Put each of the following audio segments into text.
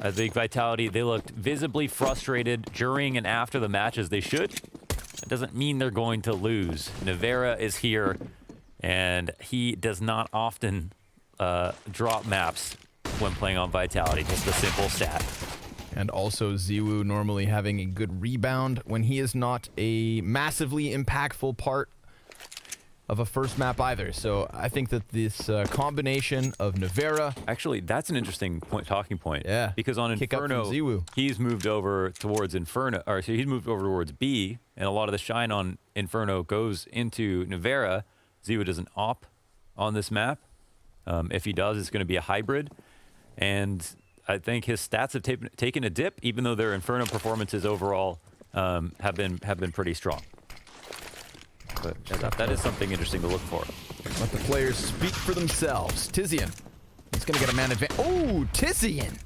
I think Vitality, they looked visibly frustrated during and after the match, as they should. It doesn't mean they're going to lose. Navera is here, and he does not often drop maps when playing on Vitality. Just a simple stat. And also Ziwu normally having a good rebound when he is not a massively impactful part of a first map either. So I think that this combination of Navera... Actually, that's an interesting talking point. Yeah. Because on Inferno, he's moved over towards Inferno, or so he's moved over towards B, and a lot of the shine on Inferno goes into Navera. Ziwu doesn't op on this map. If he does, it's going to be a hybrid. And I think his stats have taken a dip, even though their Inferno performances overall have been pretty strong. But that is something interesting to look for. Let the players speak for themselves. Tizian. He's going to get a man advantage. Oh, Tizian.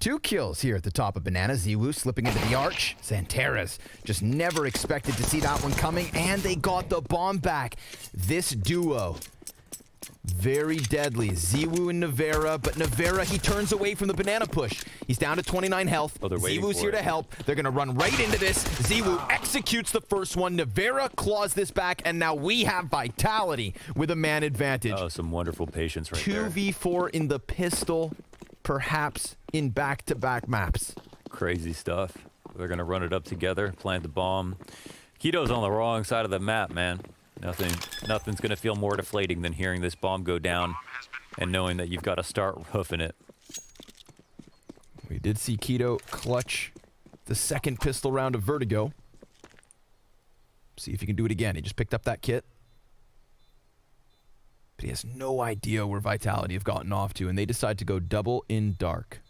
2 kills here at the top of Banana. Ziwu slipping into the arch. Xanteras just never expected to see that one coming, and they got the bomb back. This duo, very deadly. Ziwu and Navera, but Navera, he turns away from the banana push. He's down to 29 health. Oh, Ziwu's here to help. They're going to run right into this. Ziwu executes the first one. Navera claws this back, and now we have Vitality with a man advantage. Oh, some wonderful patience right there. 2v4 in the pistol, perhaps in back-to-back maps. Crazy stuff. They're going to run it up together, plant the bomb. Keto's on the wrong side of the map, man. Nothing's going to feel more deflating than hearing this bomb go down and knowing that you've got to start hoofing it. We did see Keto clutch the second pistol round of Vertigo. See if he can do it again. He just picked up that kit. But he has no idea where Vitality have gotten off to, and they decide to go double in dark.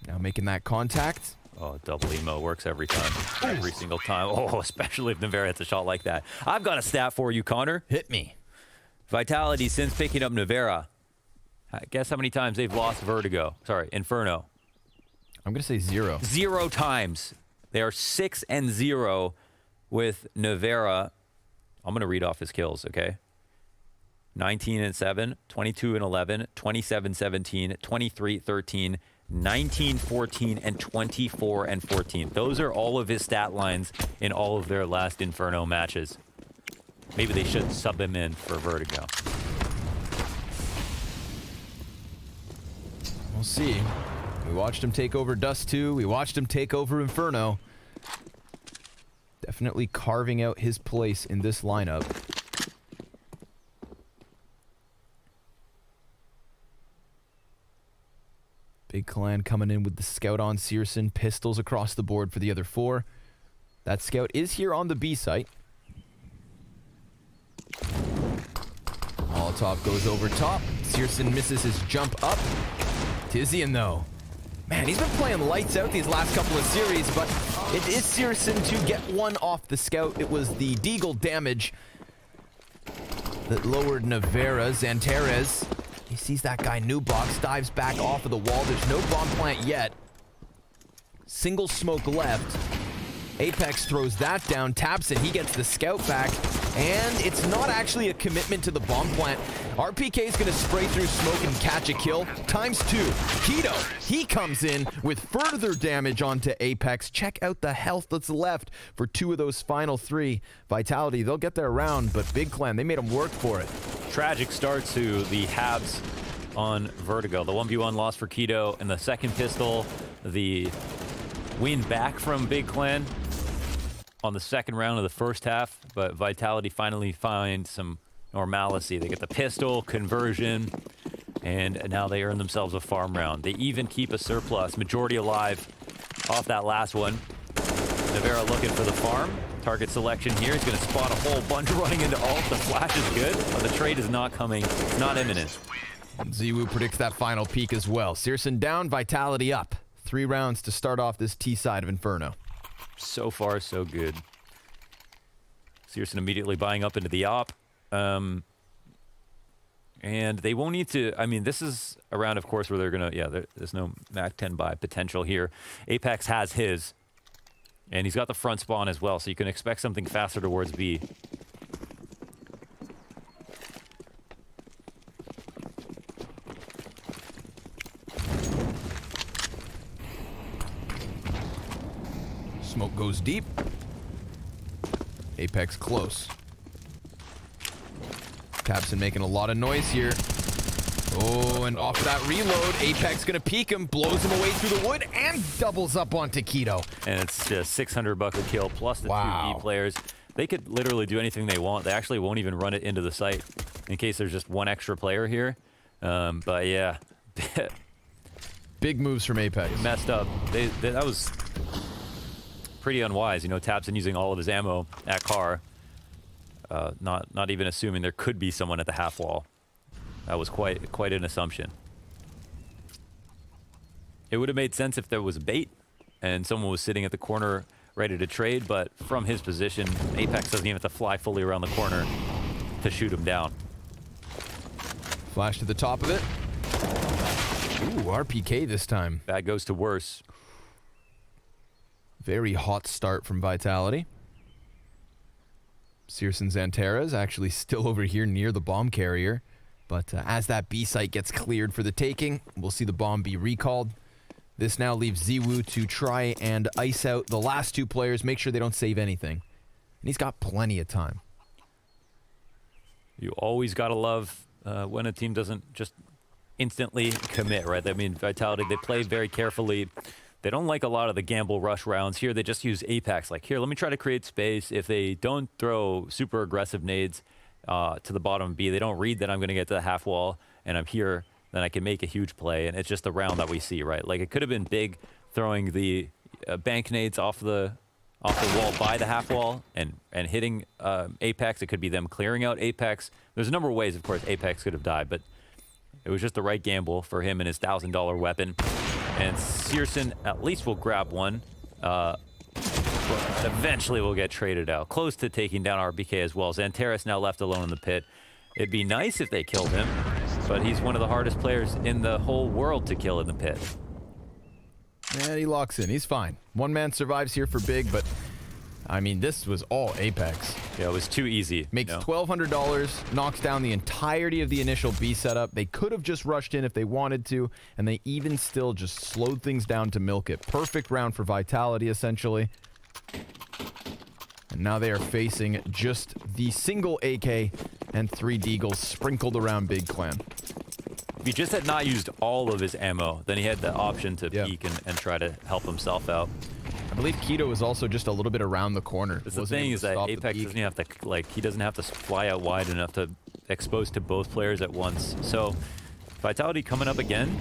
Now making that contact. Oh, double emo works every time. Every single time. Oh, especially if Navera hits a shot like that. I've got a stat for you, Connor. Hit me. Vitality, since picking up Navera, guess how many times they've lost Vertigo? Sorry, Inferno. I'm going to say 0. 0 times. They are 6-0 with Navera. I'm going to read off his kills, okay? 19-7, 22-11, 27-17, 23-13, 19-14, and 24-14. Those are all of his stat lines in all of their last Inferno matches. Maybe they should sub him in for Vertigo. We'll see. We watched him take over Dust 2. We watched him take over Inferno. Definitely carving out his place in this lineup. Big Clan coming in with the scout on Searson. Pistols across the board for the other 4. That scout is here on the B site. Molotov goes over top. Searson misses his jump up. Tizian, though. Man, he's been playing lights out these last couple of series, but it is Searson to get one off the scout. It was the Deagle damage that lowered Navera. Xanteras, he sees that guy new box, dives back off of the wall. There's no bomb plant yet. Single smoke left. Apex throws that down, taps it, he gets the scout back, and it's not actually a commitment to the bomb plant. RPK is going to spray through smoke and catch a kill, ×2. Keto, he comes in with further damage onto Apex. Check out the health that's left for 2 of those final 3. Vitality, they'll get their round, but Big Clan, they made them work for it. Tragic start to the Habs on Vertigo. The 1v1 loss for Keto, and the second pistol, the win back from Big Clan on the second round of the first half, but Vitality finally find some normalcy. They get the pistol, conversion, and now they earn themselves a farm round. They even keep a surplus, majority alive off that last one. Navera looking for the farm. Target selection here. He's going to spot a whole bunch running into ult. The flash is good, but the trade is not coming. It's not imminent. Ziwu predicts that final peak as well. Searson down, Vitality up. 3 rounds to start off this T side of Inferno. So far, so good. Searson immediately buying up into the op. And they won't need to... I mean, this is a round, of course, where they're going to... Yeah, there's no Mac 10 buy potential here. Apex has his. And he's got the front spawn as well, so you can expect something faster towards B. Smoke goes deep. Apex close. Tabson making a lot of noise here. Oh, and off that reload, Apex gonna peek him, blows him away through the wood, and doubles up onto Keto. And it's just $600 a kill plus the Wow. 2 B players. They could literally do anything they want. They actually won't even run it into the site in case there's just one extra player here. But yeah, Big moves from Apex. messed up. That was pretty unwise. You know, Tabson using all of his ammo at car, not even assuming there could be someone at the half wall. That was quite an assumption. It would have made sense if there was a bait and someone was sitting at the corner ready to trade, but from his position, Apex doesn't even have to fly fully around the corner to shoot him down. Flash to the top of it. Ooh, RPK this time. Bad goes to worse. Very hot start from Vitality. Searson Xantera is actually still over here near the bomb carrier. But as that B site gets cleared for the taking, we'll see the bomb be recalled. This now leaves Ziwu to try and ice out the last 2 players, make sure they don't save anything. And he's got plenty of time. You always gotta love when a team doesn't just instantly commit, right? I mean, Vitality, they play very carefully. They don't like a lot of the gamble rush rounds. Here, they just use Apex. Like, here, let me try to create space. If they don't throw super aggressive nades to the bottom B, they don't read that I'm going to get to the half wall and I'm here, then I can make a huge play. And it's just the round that we see, right? Like, it could have been big throwing the bank nades off the wall by the half wall and hitting Apex. It could be them clearing out Apex. There's a number of ways, of course, Apex could have died, but it was just the right gamble for him and his $1,000 weapon. And Searson at least will grab one. But eventually will get traded out. Close to taking down RBK as well. Xanteris now left alone in the pit. It'd be nice if they killed him, but he's one of the hardest players in the whole world to kill in the pit. And he locks in. He's fine. One man survives here for Big, but I mean, this was all Apex. Yeah, it was too easy. Makes $1,200, knocks down the entirety of the initial B setup. They could have just rushed in if they wanted to, and they even still just slowed things down to milk it. Perfect round for Vitality, essentially. And now they are facing just the single AK and 3 Deagles sprinkled around Big Clan. If he just had not used all of his ammo, then he had the option to peek and try to help himself out. I believe Keto was also just a little bit around the corner. The thing is that Apex doesn't have to, like, he doesn't have to fly out wide enough to expose to both players at once. So, Vitality coming up again.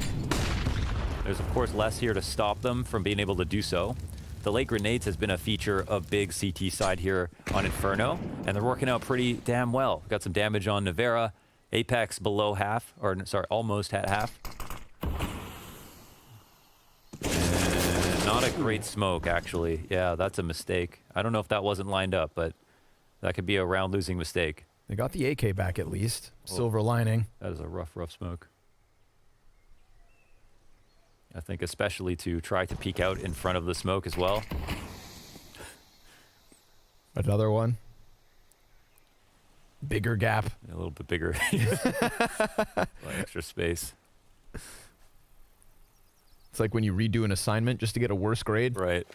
There's, of course, less here to stop them from being able to do so. The late grenades has been a feature of Big CT side here on Inferno, and they're working out pretty damn well. Got some damage on Nevera. Apex below half, or sorry, almost at half. Not a great smoke, actually. Yeah, that's a mistake. I don't know if that wasn't lined up, but that could be a round-losing mistake. They got the AK back at least. Silver lining. That is a rough smoke. I think especially to try to peek out in front of the smoke as well. Another one. Bigger gap. A little bit bigger. Extra space. It's like when you redo an assignment just to get a worse grade. Right.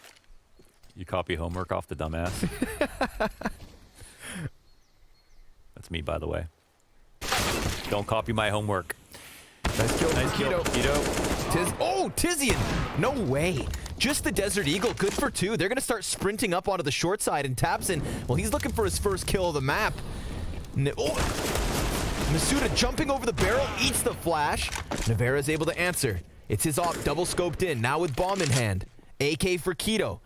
You copy homework off the dumbass. That's me, by the way. Don't copy my homework. Nice kill. Nice kill, Keto. Tizian! No way. Just the Desert Eagle, good for 2. They're going to start sprinting up onto the short side, and Tabson, well, he's looking for his first kill of the map. Masuda jumping over the barrel, eats the flash. Nevera's able to answer. It's his op, double scoped in, now with bomb in hand. AK for Keto.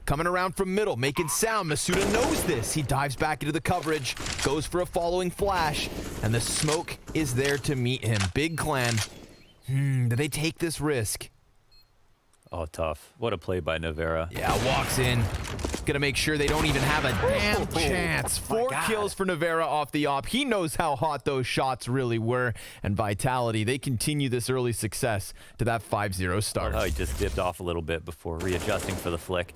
Coming around from middle, making sound. Masuda knows this. He dives back into the coverage, goes for a following flash, and the smoke is there to meet him. Big Clan. Do they take this risk? Oh, tough. What a play by Nevera. Yeah, walks in. Gonna make sure they don't even have a damn chance. 4 kills for Nevera off the op. He knows how hot those shots really were. And Vitality, they continue this early success to that 5-0 start. Oh, he just dipped off a little bit before readjusting for the flick.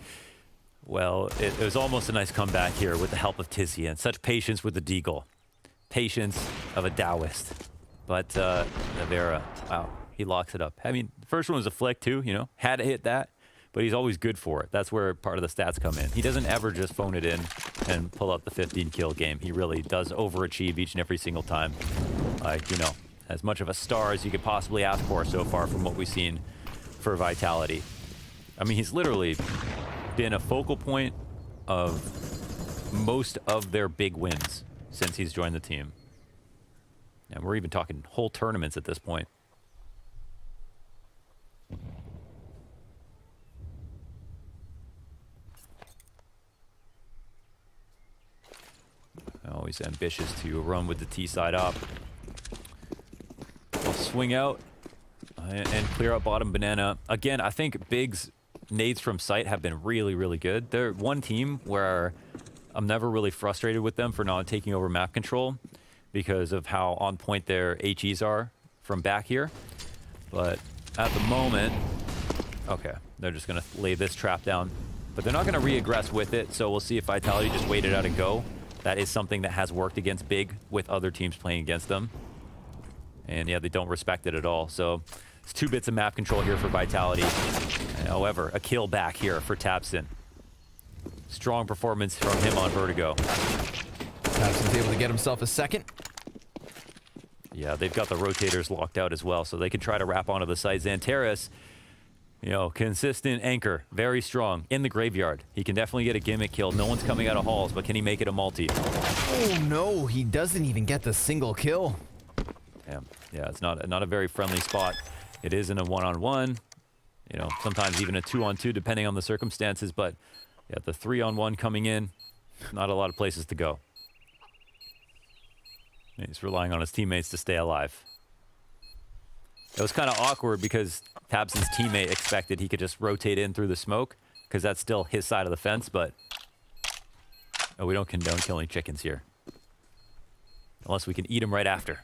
Well, it was almost a nice comeback here with the help of Tizian. Such patience with the Deagle. Patience of a Taoist. But Nevera, wow, he locks it up. I mean, the first one was a flick too, you know, had to hit that. but he's always good for it. That's where part of the stats come in. He doesn't ever just phone it in and pull up the 15 kill game. He really does overachieve each and every single time. Like, you know, as much of a star as you could possibly ask for so far from what we've seen for Vitality. I mean, he's literally been a focal point of most of their big wins since he's joined the team. And we're even talking whole tournaments at this point. Always ambitious to run with the T side up. We'll swing out and clear out bottom banana. Again, I think Big's nades from sight have been really, really good. They're one team where I'm never really frustrated with them for not taking over map control because of how on point their HEs are from back here. But at the moment, okay, they're just going to lay this trap down. But they're not going to re-aggress with it, so we'll see if Vitality just wait it out and go. That is something that has worked against Big with other teams playing against them. And yeah, they don't respect it at all. So it's 2 bits of map control here for Vitality. However, a kill back here for Tabson. Strong performance from him on Vertigo. Tabson's able to get himself a second. Yeah, they've got the rotators locked out as well, so they can try to wrap onto the side. Xantares, you know, consistent anchor, very strong in the graveyard. He can definitely get a gimmick kill. No one's coming out of halls, but can he make it a multi? Oh no, he doesn't even get the single kill. Damn. Yeah, it's not a very friendly spot. It is in a one-on-one, you know, sometimes even a 2-on-2 depending on the circumstances, but yeah, the 3-on-1 coming in, not a lot of places to go. He's relying on his teammates to stay alive. It was kind of awkward because Tabson's teammate expected he could just rotate in through the smoke because that's still his side of the fence, but oh, we don't condone killing chickens here. Unless we can eat them right after.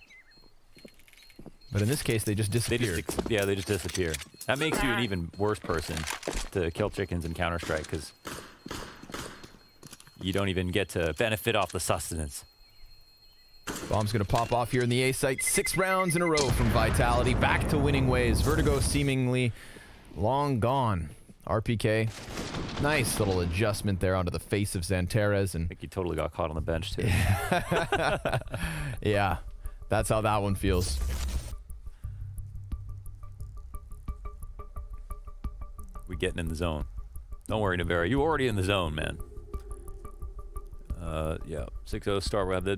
But in this case, they just disappear. They just disappear. That makes you an even worse person to kill chickens in Counter-Strike because you don't even get to benefit off the sustenance. Bomb's going to pop off here in the A site. 6 rounds in a row from Vitality. Back to winning ways. Vertigo seemingly long gone. RPK. Nice little adjustment there onto the face of Xantares. And I think he totally got caught on the bench, too. Yeah, that's how that one feels. We getting in the zone. Don't worry, Navarra. You already in the zone, man. Yeah, 6-0 start. We have the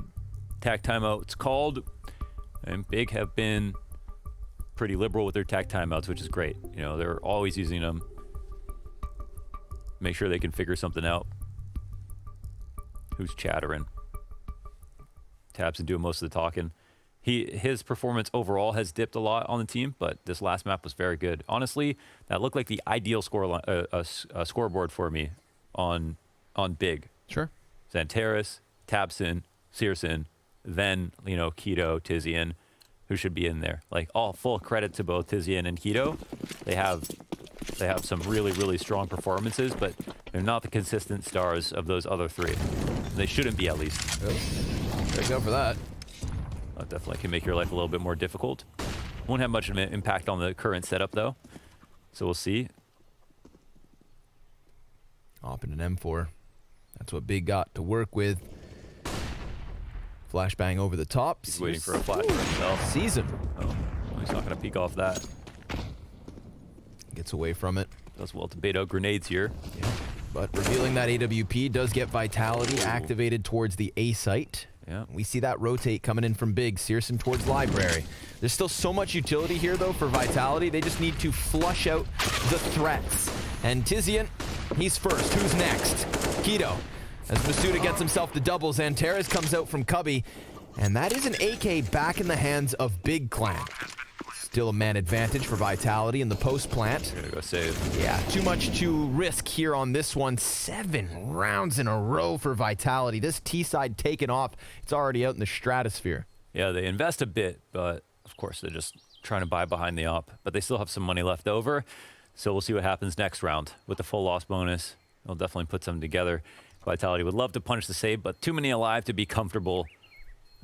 tac timeout. It's called, and Big have been pretty liberal with their tac timeouts, which is great. You know, they're always using them. Make sure they can figure something out. Who's chattering? Tabs and doing most of the talking. His performance overall has dipped a lot on the team, but this last map was very good. Honestly, that looked like the ideal scoreboard for me on Big. Sure. Xantares, Tabson, Searson, then, you know, Keto, Tizian, who should be in there. Like, all full credit to both Tizian and Keto. They have some really, really strong performances, but they're not the consistent stars of those other 3. They shouldn't be, at least. Yep. There you go for that. That definitely can make your life a little bit more difficult. Won't have much of an impact on the current setup, though. So we'll see. Op in an M4. That's what Big got to work with. Flashbang over the top. He's waiting for a flash for himself. Sees him. Oh, well, he's not going to peek off that. Gets away from it. Does well to bait out grenades here. Yeah. But revealing that AWP does get Vitality activated towards the A site. Yeah. We see that rotate coming in from Big. Searson towards Library. There's still so much utility here, though, for Vitality. They just need to flush out the threats. And Tizian, he's first. Who's next? Keto. As Masuda gets himself the double, Xantares comes out from Cubby. And that is an AK back in the hands of Big Clan. Still a man advantage for Vitality in the post plant. Gonna go save. Yeah, too much to risk here on this one. 7 rounds in a row for Vitality. This T-side taken off. It's already out in the stratosphere. Yeah, they invest a bit, but of course they're just trying to buy behind the op. But they still have some money left over. So we'll see what happens next round with the full loss bonus. They'll definitely put something together. Vitality would love to punish the save, but too many alive to be comfortable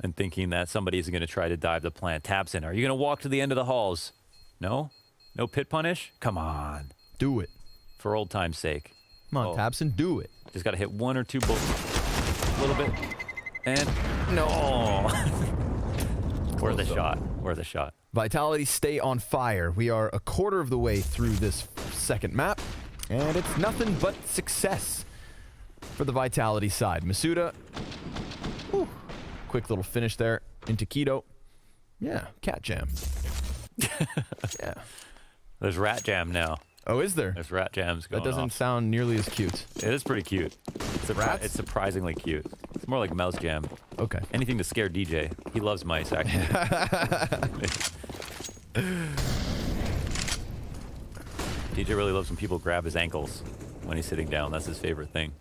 and thinking that somebody is going to try to dive the plant. Tabson, are you going to walk to the end of the halls? No? No pit punish? Come on. Do it. for old time's sake. Come on, Tabson, do it. Just got to hit 1 or 2 bullets. A little bit. And no. Worth a shot. Worth a shot. Vitality stay on fire. We are a quarter of the way through this second map, and it's nothing but success for the Vitality side. Masuda, whew, quick little finish there into Keto. Yeah, cat jam. Yeah. There's rat jam now. Oh, is there? There's rat jams going That doesn't off. sound nearly as cute. It is pretty cute. Rats? It's surprisingly cute. It's more like mouse jam. Okay. Anything to scare DJ. He loves mice, actually. DJ really loves when people grab his ankles when he's sitting down. That's his favorite thing.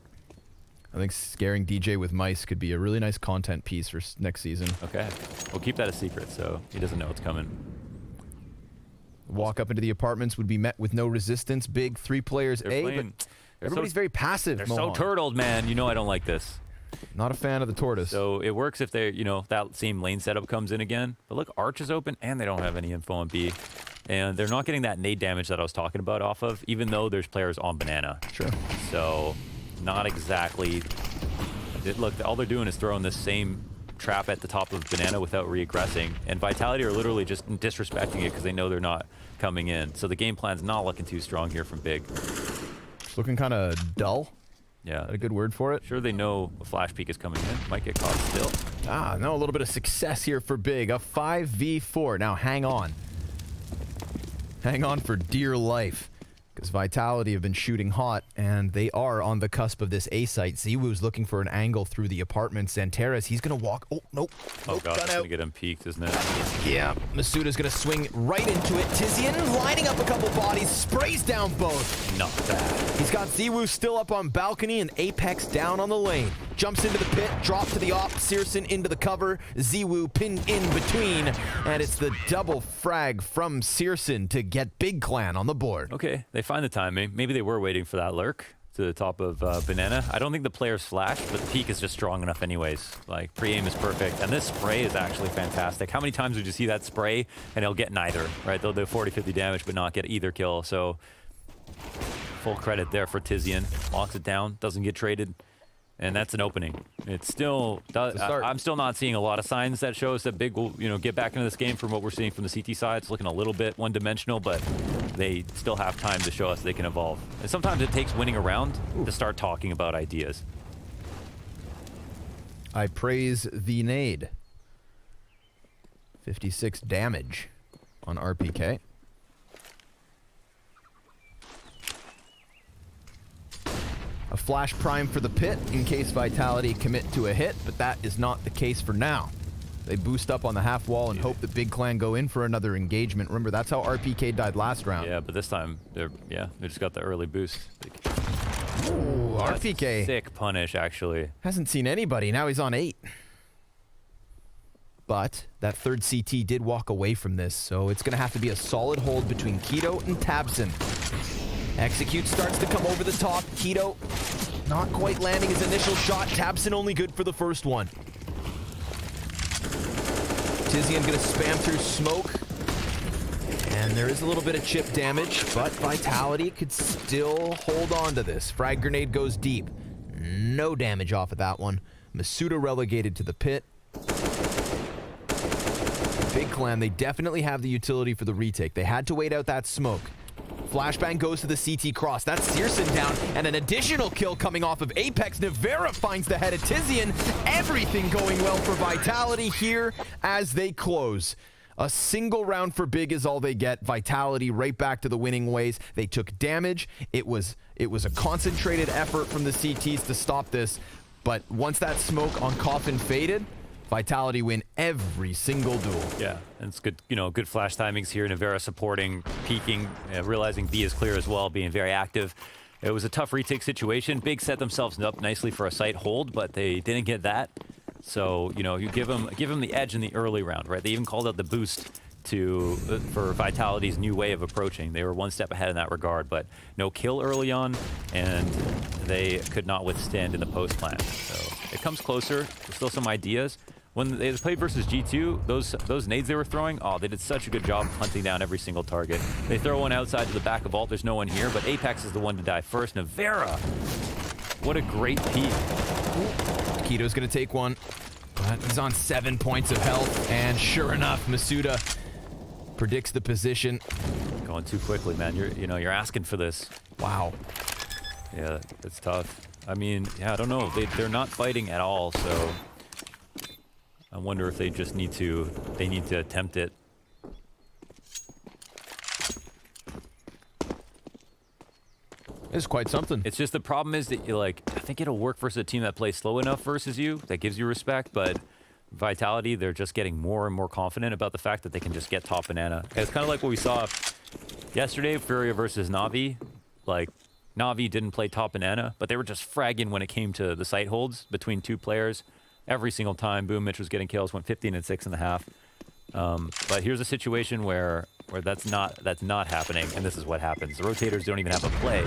I think scaring DJ with mice could be a really nice content piece for next season. Okay. We'll keep that a secret so he doesn't know what's coming. Walk up into the apartments would be met with no resistance. Big 3 players They're A, playing- but everybody's very passive. They're Mohan. so turtled, man. You know I don't like this. Not a fan of the tortoise. So it works if they, that same lane setup comes in again. But look, Arch is open, and they don't have any info on B. And they're not getting that nade damage that I was talking about off of, even though there's players on Banana. Sure. So not exactly... Look, all they're doing is throwing this same trap at the top of Banana without reaggressing. And Vitality are literally just disrespecting it because they know they're not coming in. So the game plan's not looking too strong here from Big. It's looking kind of dull. Yeah. A good word for it. Sure, they know a flash peek is coming in. Might get caught still. Ah, no, a little bit of success here for Big. A 5v4. Now, hang on. Hang on for dear life. Because Vitality have been shooting hot, and they are on the cusp of this A site. Ziwu's looking for an angle through the apartments. Zanteras, he's going to walk. Oh, nope. Oh, Nope, God, gun that's out. going to get him peeked, isn't it? Yeah, Masuda's going to swing right into it. Tizian lining up a couple bodies, sprays down both. Not bad. He's got Ziwu still up on balcony and Apex down on the lane. Jumps into the pit, drop to the op, Searson into the cover, Ziwu pinned in between, and it's the double frag from Searson to get Big Clan on the board. Okay, they find the timing. Maybe they were waiting for that lurk to the top of Banana. I don't think the players flash, but the peak is just strong enough anyways. Like, pre-aim is perfect, and this spray is actually fantastic. How many times would you see that spray, and they'll get neither, right? They'll do 40, 50 damage, but not get either kill, so full credit there for Tizian. Locks it down, doesn't get traded. And that's an opening. It's still, I'm still not seeing a lot of signs that show us that Big will, get back into this game from what we're seeing from the CT side. It's looking a little bit one-dimensional, but they still have time to show us they can evolve. And sometimes it takes winning a round to start talking about ideas. I praise the nade. 56 damage on RPK. A flash prime for the pit in case Vitality commit to a hit, but that is not the case for now. They boost up on the half wall and hope that Big Clan go in for another engagement. Remember, that's how RPK died last round. Yeah, but this time, they just got the early boost. Ooh, RPK Sick punish, actually. hasn't seen anybody. Now he's on 8. But that third CT did walk away from this, so it's going to have to be a solid hold between Keto and Tabson. Execute starts to come over the top. Keto not quite landing his initial shot. Tabson only good for the first one. Tizian going to spam through smoke. And there is a little bit of chip damage, but Vitality could still hold on to this. Frag grenade goes deep. No damage off of that one. Masuda relegated to the pit. Big Clan, they definitely have the utility for the retake. They had to wait out that smoke. Flashbang goes to the CT cross. That's Searson down, and an additional kill coming off of Apex. Navera finds the head of Tizian. Everything going well for Vitality here as they close. A single round for Big is all they get. Vitality right back to the winning ways. They took damage. It was a concentrated effort from the CTs to stop this, but once that smoke on Coffin faded, Vitality win every single duel. Yeah, and it's good, good flash timings here. Navera supporting, peeking, realizing B is clear as well, being very active. It was a tough retake situation. Big set themselves up nicely for a site hold, but they didn't get that. So, you give them the edge in the early round, right? They even called out the boost for Vitality's new way of approaching. They were one step ahead in that regard, but no kill early on, and they could not withstand in the post plan. So it comes closer. There's still some ideas. When they played versus G2, those nades they were throwing, oh, they did such a good job hunting down every single target. They throw one outside to the back of Alt. There's no one here, but Apex is the one to die first. Navera, what a great peek. Keto's going to take one, but he's on 7 points of health, and sure enough, Masuda predicts the position. Going too quickly, man. You're asking for this. Wow. Yeah, it's tough. I mean, yeah, I don't know. They're not fighting at all, so I wonder if they just need to attempt it. It's quite something. It's just the problem is that I think it'll work versus a team that plays slow enough versus you, that gives you respect, but Vitality, they're just getting more and more confident about the fact that they can just get top banana. It's kind of like what we saw yesterday, Furia versus Na'Vi. Like, Na'Vi didn't play top banana, but they were just fragging when it came to the site holds between two players. Every single time, boom, Mitch was getting kills, went 15 and 6.5. But here's a situation where that's not happening, and this is what happens. The rotators don't even have a play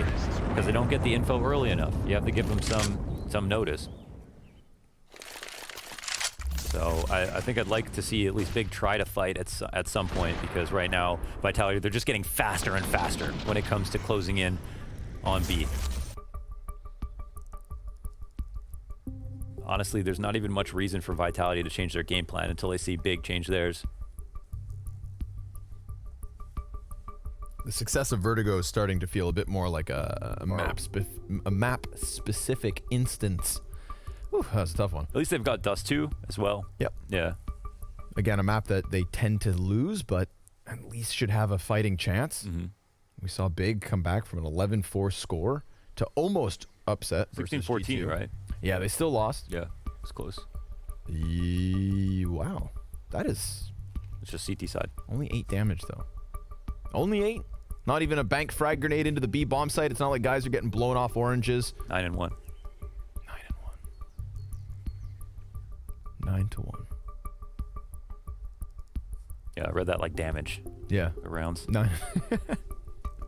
because they don't get the info early enough. You have to give them some notice. So I think I'd like to see at least Big try to fight at some point, because right now Vitality, they're just getting faster and faster when it comes to closing in on B. Honestly, there's not even much reason for Vitality to change their game plan until they see Big change theirs. The success of Vertigo is starting to feel a bit more like a map-specific instance. Whew, that was a tough one. At least they've got Dust 2 as well. Yep. Yeah. Again, a map that they tend to lose, but at least should have a fighting chance. Mm-hmm. We saw Big come back from an 11-4 score to almost upset. 16-14, right? Yeah, they still lost. Yeah, it's close. Wow. It's just CT side. Only 8 damage, though. Only 8? Not even a bank frag grenade into the B bomb site. It's not like guys are getting blown off oranges. 9 and 1. 9-1. Yeah, I read that like damage. Yeah. The rounds. 9.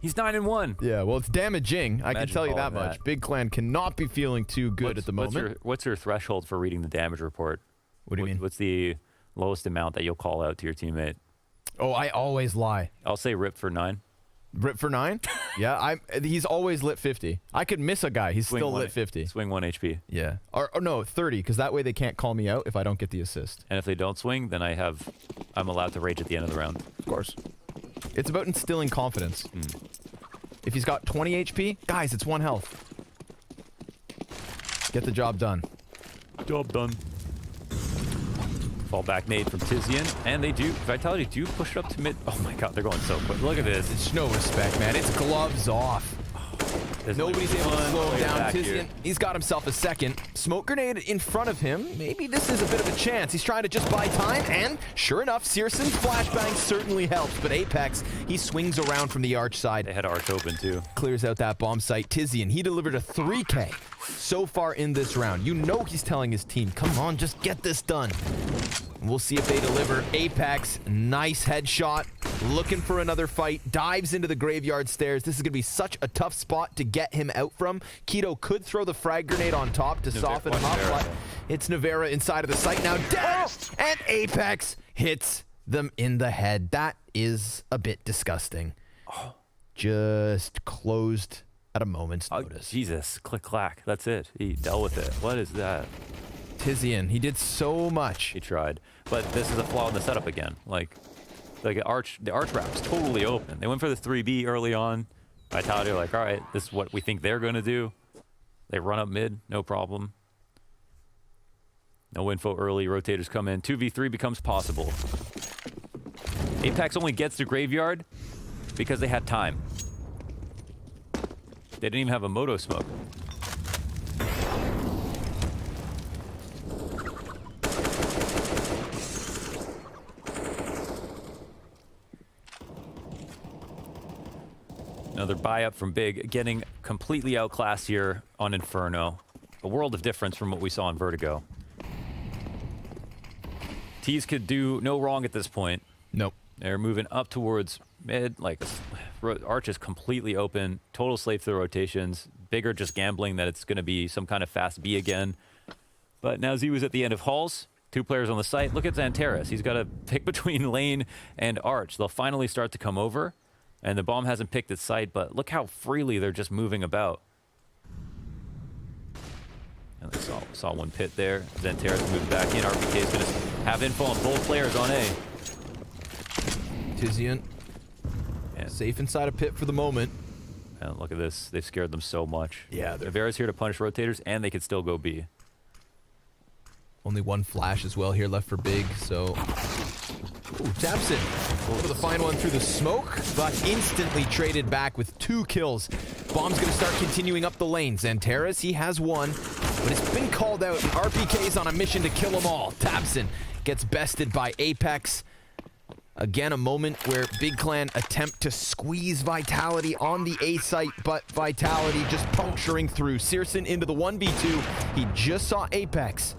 He's 9 and 1. Yeah, well, it's damaging. I can Imagine tell you that calling much. that. Big Clan cannot be feeling too good at the moment. What's your threshold for reading the damage report? What do you mean? What's the lowest amount that you'll call out to your teammate? Oh, I always lie. I'll say rip for 9. Rip for 9? Yeah, he's always lit 50. I could miss a guy. He's still lit 50. Swing 1 HP. Yeah. Or no, 30, because that way they can't call me out if I don't get the assist. And if they don't swing, then I'm allowed to rage at the end of the round. Of course. It's about instilling confidence. If he's got 20 HP, guys, it's 1 health. Get the job done. Job done. Fall back nade from Tizian, and Vitality do push it up to mid. Oh my god, they're going so quick. Look at this. It's no respect, man. It's gloves off. Nobody's able to slow him down. Tizian, he's got himself a second. Smoke grenade in front of him. Maybe this is a bit of a chance. He's trying to just buy time, and sure enough, Searson's flashbang certainly helps, but Apex, he swings around from the arch side. They had arch open too. Clears out that bomb site. Tizian, he delivered a 3K so far in this round. You know he's telling his team, come on, just get this done. We'll see if they deliver. Apex, nice headshot. Looking for another fight. Dives into the graveyard stairs. This is going to be such a tough spot to get him out from. Keto could throw the frag grenade on top to soften him up, but it's Navera inside of the site now. Dead! And Apex hits them in the head. That is a bit disgusting. Just closed at a moment's notice. Jesus, click clack. That's it. He dealt with it. What is that? Tizian, he did so much. He tried, but this is a flaw in the setup again. Like the arch wrap's totally open. They went for the 3B early on. Vitality are like, all right, this is what we think they're going to do. They run up mid, no problem. No info early. Rotators come in. 2v3 becomes possible. Apex only gets to graveyard because they had time. They didn't even have a moto smoke. Another buy up from Big, getting completely outclassed here on Inferno. A world of difference from what we saw on Vertigo. Tees could do no wrong at this point. Nope. They're moving up towards mid, like Arch is completely open, total slave through rotations. Bigger just gambling that it's going to be some kind of fast B again. But now Z was at the end of Halls. 2 players on the site. Look at Xantares. He's got to pick between lane and arch. They'll finally start to come over, and the bomb hasn't picked its site, but look how freely they're just moving about. And they saw one pit there. Xantares moved back in. RPK is going to have info on both players on A. Tizian And, safe inside a pit for the moment. and look at this. They've scared them so much. Yeah, they're Avera's here to punish rotators, and they could still go B. only one flash as well here left for Big, so... Ooh, Tapson able to find one through the smoke, but instantly traded back with 2 kills. Bomb's gonna start continuing up the lane. Xantares, he has one, but it's been called out, and RPK's on a mission to kill them all. Tapson gets bested by Apex. Again, a moment where Big Clan attempt to squeeze Vitality on the A site, but Vitality just puncturing through. Searson into the 1v2. He just saw Apex.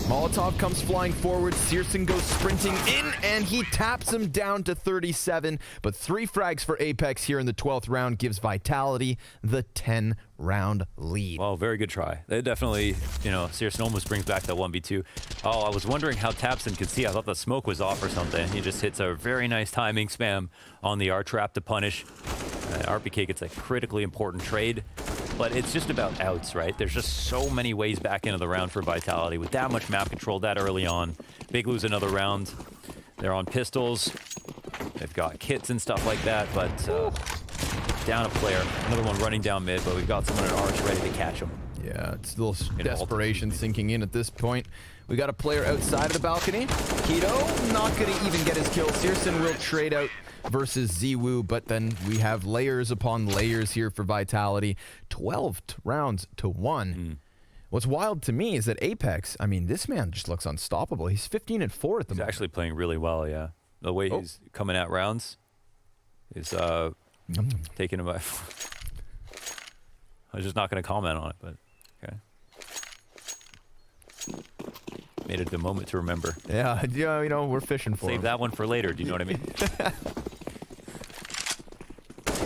Molotov comes flying forward. Searson goes sprinting in, and he taps him down to 37. But 3 frags for Apex here in the 12th round gives Vitality the 10-round lead. Well, very good try. They definitely, you know, Searson almost brings back that 1v2. Oh, I was wondering how Tapson could see. I thought the smoke was off or something. He just hits a very nice timing spam on the R-trap to punish. RPK gets a critically important trade. But it's just about outs, right? There's just so many ways back into the round for Vitality. With that much map control that early on, Big lose another round. They're on pistols. They've got kits and stuff like that, but down a player. Another one running down mid, but we've got someone at arch ready to catch him. Yeah, it's a little desperation sinking in at this point. We got a player outside of the balcony. Keto not going to even get his kill. Searson will trade out versus Ziwu, but then we have layers upon layers here for Vitality. 12 rounds to 1. What's wild to me is that Apex, I mean, this man just looks unstoppable. He's 15-4 at the moment. He's actually playing really well, yeah. The way he's coming at rounds is taking him by... I was just not going to comment on it, but okay. Made it the moment to remember. Yeah, you know, we're fishing for him. Save that one for later, do you know what I mean?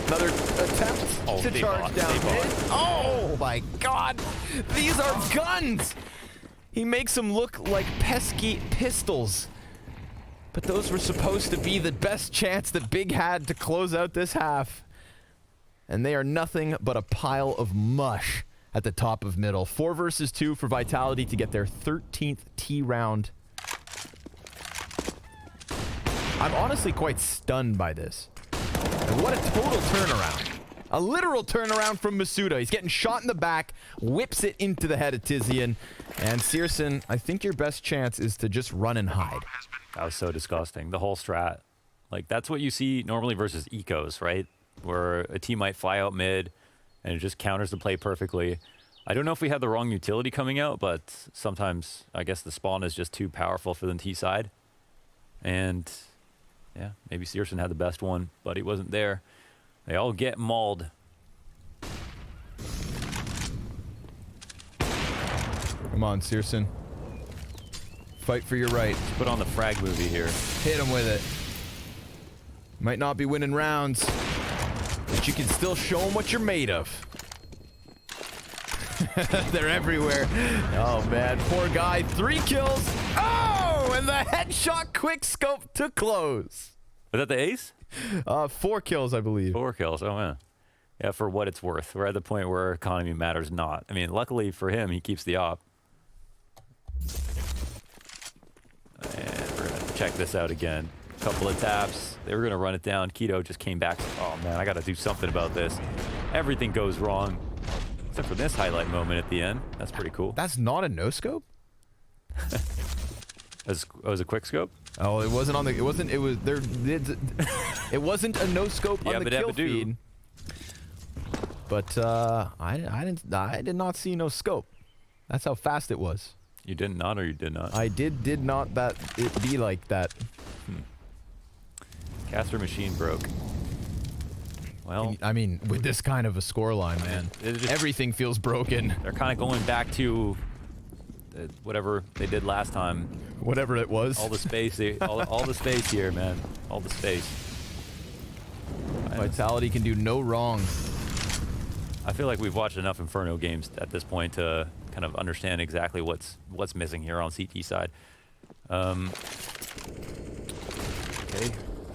Another attempt to charge down mid. Oh my god! These are guns! He makes them look like pesky pistols. But those were supposed to be the best chance that Big had to close out this half. And they are nothing but a pile of mush at the top of middle. 4 versus 2 for Vitality to get their 13th T round. I'm honestly quite stunned by this. And what a total turnaround. A literal turnaround from Masuda. He's getting shot in the back, whips it into the head of Tizian. And Searson, I think your best chance is to just run and hide. That was so disgusting. The whole strat. Like, that's what you see normally versus ecos, right? Where a team might fly out mid, and it just counters the play perfectly. I don't know if we had the wrong utility coming out, but sometimes I guess the spawn is just too powerful for the T side. And yeah, maybe Searson had the best one, but he wasn't there. They all get mauled. Come on, Searson. Fight for your right. Put on the frag movie here. Hit him with it. Might not be winning rounds, but you can still show them what you're made of. They're everywhere. Oh, man. Poor guy. 3 kills. Oh, and the headshot quick scope to close. Was that the ace? 4 kills, I believe. 4 kills. Oh, man. Yeah, for what it's worth. We're at the point where economy matters not. I mean, luckily for him, he keeps the op. And we're going to check this out again. Couple of taps. They were going to run it down. Keto just came back. Oh, man, I got to do something about this. Everything goes wrong. Except for this highlight moment at the end. That's pretty cool. That's not a no-scope? It was a quick scope? Oh, it wasn't on the... It wasn't... It was... There... It wasn't a no-scope on the kill feed. But, I did not see no scope. That's how fast it was. You did not, or you did not? I did not that it be like that. Caster machine broke. Well, I mean, with this kind of a scoreline, man, everything feels broken. They're kind of going back to whatever they did last time. Whatever it was. All the space, all the space here, man. All the space. Vitality can do no wrong. I feel like we've watched enough Inferno games at this point to kind of understand exactly what's missing here on CT side. Okay,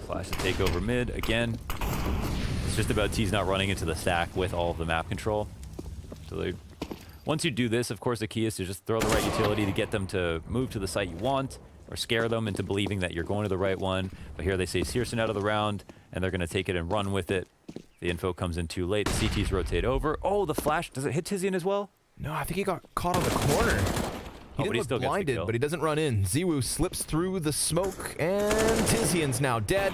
Flash to take over mid again. It's just about T's not running into the stack with all of the map control. So once you do this, of course, the key is to just throw the right utility to get them to move to the site you want, or scare them into believing that you're going to the right one. But here they say Searson out of the round, and they're going to take it and run with it. The info comes in too late. The CTs rotate over. Oh, the flash. Does it hit Tizian as well? No, I think he got caught on the corner. He didn't look blinded, but he doesn't run in. Ziwu slips through the smoke, and Tizian's now dead.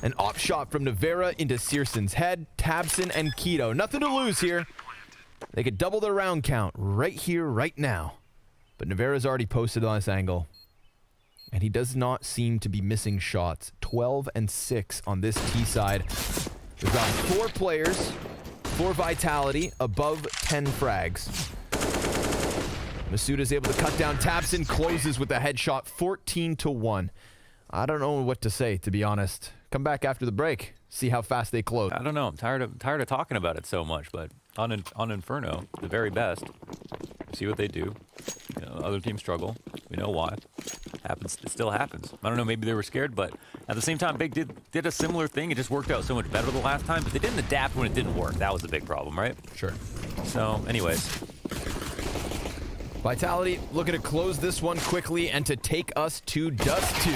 An op shot from Nevera into Searson's head. Tabson and Keto. Nothing to lose here. They could double their round count right here, right now. But Nevera's already posted on this angle. And he does not seem to be missing shots. 12 and 6 on this T side. We've got 4 players, 4 vitality, above 10 frags. Masuda's able to cut down Tabson, closes with a headshot, 14-1. I don't know what to say, to be honest. Come back after the break, see how fast they close. I don't know. I'm tired of talking about it so much, but on Inferno, the very best. See what they do. You know, other teams struggle. We know why. Happens. It still happens. I don't know. Maybe they were scared, but at the same time, Big did a similar thing. It just worked out so much better the last time. But they didn't adapt when it didn't work. That was the big problem, right? Sure. So, anyways, Vitality looking to close this one quickly and to take us to Dust 2.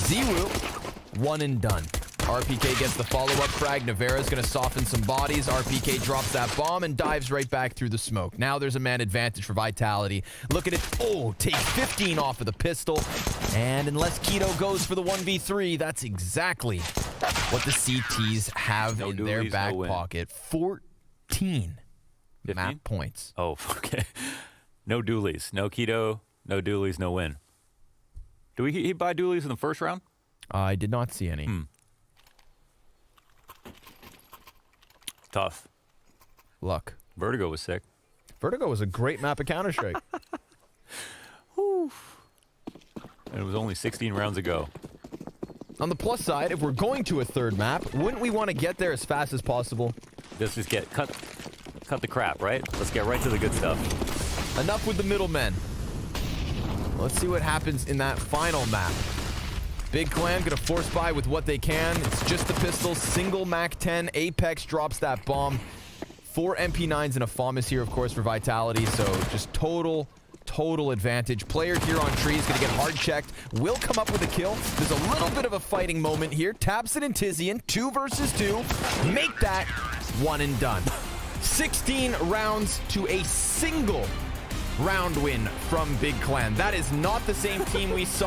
Ziwu, one and done. RPK gets the follow-up frag. Nevera's going to soften some bodies. RPK drops that bomb and dives right back through the smoke. Now there's a man advantage for Vitality. Look at it. Oh, take 15 off of the pistol. And unless Keto goes for the 1v3, that's exactly what the CTs have in their back pocket. 14 map points. Oh, okay. No dualies. No Keto. No dualies. No win. Do he buy dualies in the first round? I did not see any. Tough. Luck. Vertigo was sick. Vertigo was a great map of Counter-Strike. And it was only 16 rounds ago. On the plus side, if we're going to a third map, wouldn't we want to get there as fast as possible? Let's just cut the crap, right? Let's get right to the good stuff. Enough with the middlemen. Let's see what happens in that final map. Big Clan gonna force buy with what they can. It's just the pistol, single MAC-10. Apex drops that bomb. 4 MP9s and a FAMAS here, of course, for Vitality. So just total advantage. Player here on tree is gonna get hard checked. Will come up with a kill. There's a little bit of a fighting moment here. Tabson and Tizian, 2 versus 2. Make that one and done. 16 rounds to a single round win from Big Clan. That is not the same team we saw